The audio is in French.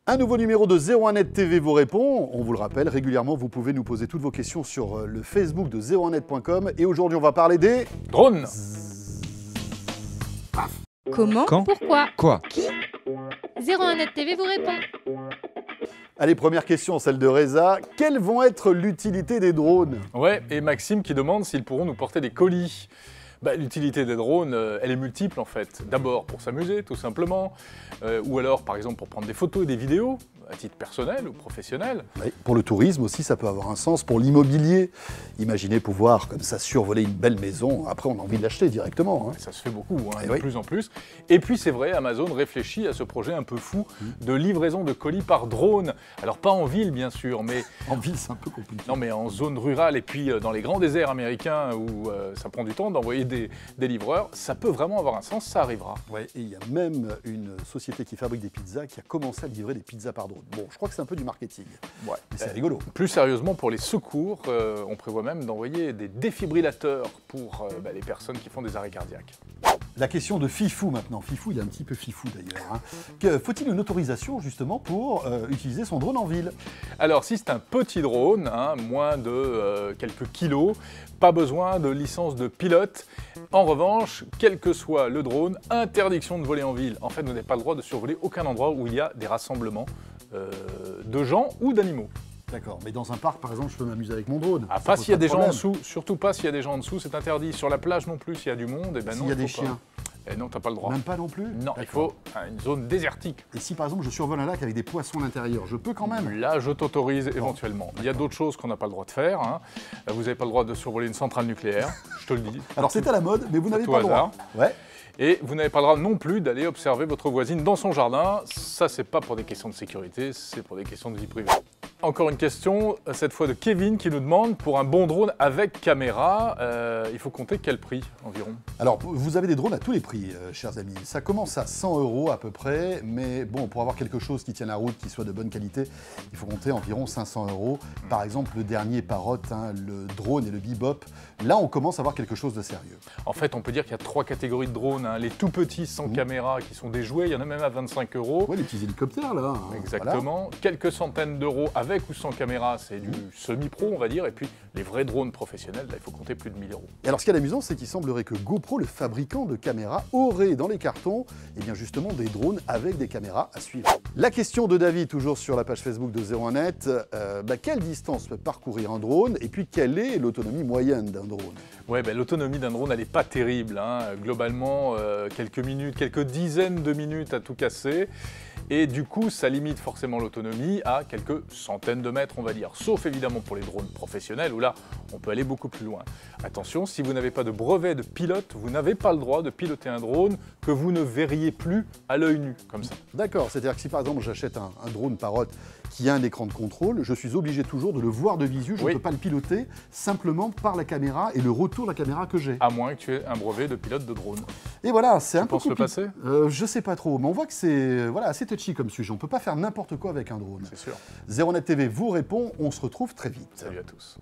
Un nouveau numéro de 01net TV vous répond. On vous le rappelle, régulièrement, vous pouvez nous poser toutes vos questions sur le Facebook de 01net.com. Et aujourd'hui, on va parler des Drone. Comment? Quand? Pourquoi? Quoi? Qui? 01net TV vous répond. Allez, première question, celle de Reza. Quelles vont être l'utilité des drones? Ouais, et Maxime qui demande s'ils pourront nous porter des colis. L'utilité des drones, elle est multiple en fait. D'abord pour s'amuser, tout simplement, ou alors par exemple pour prendre des photos et des vidéos, à titre personnel ou professionnel. Oui, pour le tourisme aussi, ça peut avoir un sens. Pour l'immobilier, imaginez pouvoir comme ça survoler une belle maison. Après, on a envie de l'acheter directement. Hein. Ça se fait beaucoup, hein, de oui. plus en plus. Et puis c'est vrai, Amazon réfléchit à ce projet un peu fou de livraison de colis par drone. Alors pas en ville bien sûr, mais En ville, c'est un peu compliqué. non, mais en zone rurale et puis dans les grands déserts américains où ça prend du temps d'envoyer des livreurs, ça peut vraiment avoir un sens, ça arrivera. Ouais, et il y a même une société qui fabrique des pizzas qui a commencé à livrer des pizzas par drone. Bon, je crois que c'est un peu du marketing, Ouais. mais c'est rigolo. Plus sérieusement, pour les secours, on prévoit même d'envoyer des défibrillateurs pour les personnes qui font des arrêts cardiaques. La question de Fifou maintenant. Fifou, il est un petit peu fifou d'ailleurs. Hein. Faut-il une autorisation justement pour utiliser son drone en ville? Alors, si c'est un petit drone, hein, moins de quelques kilos, pas besoin de licence de pilote. En revanche, quel que soit le drone, interdiction de voler en ville. En fait, vous n'avez pas le droit de survoler aucun endroit où il y a des rassemblements de gens ou d'animaux. D'accord, mais dans un parc par exemple, je peux m'amuser avec mon drone. Ah, Ça pas pose s'il y a de des gens en problème. dessous, surtout pas s'il y a des gens en dessous, c'est interdit. Sur la plage non plus, s'il y a du monde, et ben non. S'il y a il des faut pas. chiens, Eh non, t'as pas le droit. même pas non plus? Non, il D'accord. faut une zone désertique. Et si par exemple je survole un lac avec des poissons à l'intérieur, je peux quand même? Là, je t'autorise éventuellement. Il y a d'autres choses qu'on n'a pas le droit de faire. Hein. Vous n'avez pas le droit de survoler une centrale nucléaire, je te le dis. Alors c'est à la mode, mais vous n'avez tout pas le droit. hasard. Ouais. Et vous n'avez pas le droit non plus d'aller observer votre voisine dans son jardin. Ça, c'est pas pour des questions de sécurité, c'est pour des questions de vie privée. Encore une question, cette fois de Kevin qui nous demande, pour un bon drone avec caméra, il faut compter quel prix environ? Alors, vous avez des drones à tous les prix, chers amis. Ça commence à 100 € à peu près, mais bon, pour avoir quelque chose qui tienne la route, qui soit de bonne qualité, il faut compter environ 500 €. Par exemple, le dernier Parrot, hein, le drone et le Bebop, là, on commence à avoir quelque chose de sérieux. En fait, on peut dire qu'il y a 3 catégories de drones. Hein. Les tout petits sans caméra qui sont des jouets, il y en a même à 25 €. Ouais, les petits hélicoptères, là. Hein, Exactement. voilà. Quelques centaines d'euros avec ou sans caméra, c'est du semi-pro, on va dire. Et puis, les vrais drones professionnels, là, il faut compter plus de 1000 €. Et alors, ce qui est amusant, c'est qu'il semblerait que GoPro, le fabricant de caméras, aurait dans les cartons, eh bien justement, des drones avec des caméras à suivre. La question de David, toujours sur la page Facebook de 01net, quelle distance peut parcourir un drone et puis quelle est l'autonomie moyenne d'un drone? Ouais, l'autonomie d'un drone, elle n'est pas terrible. Hein. Globalement, quelques minutes, quelques dizaines de minutes à tout casser. Et du coup, ça limite forcément l'autonomie à quelques centaines de mètres, on va dire. Sauf évidemment pour les drones professionnels, où là, on peut aller beaucoup plus loin. Attention, si vous n'avez pas de brevet de pilote, vous n'avez pas le droit de piloter un drone que vous ne verriez plus à l'œil nu, comme ça. D'accord, c'est-à-dire que si par exemple j'achète un drone Parrot qui a un écran de contrôle, je suis obligé toujours de le voir de visu, je ne Oui. peux pas le piloter simplement par la caméra et le retour de la caméra que j'ai. À moins que tu aies un brevet de pilote de drone. Et voilà, c'est un peu penses le compliqué. passer Je sais pas trop, mais on voit que c'est voilà, assez touchy comme sujet. On peut pas faire n'importe quoi avec un drone. C'est sûr. 01net TV vous répond, on se retrouve très vite. Salut à tous.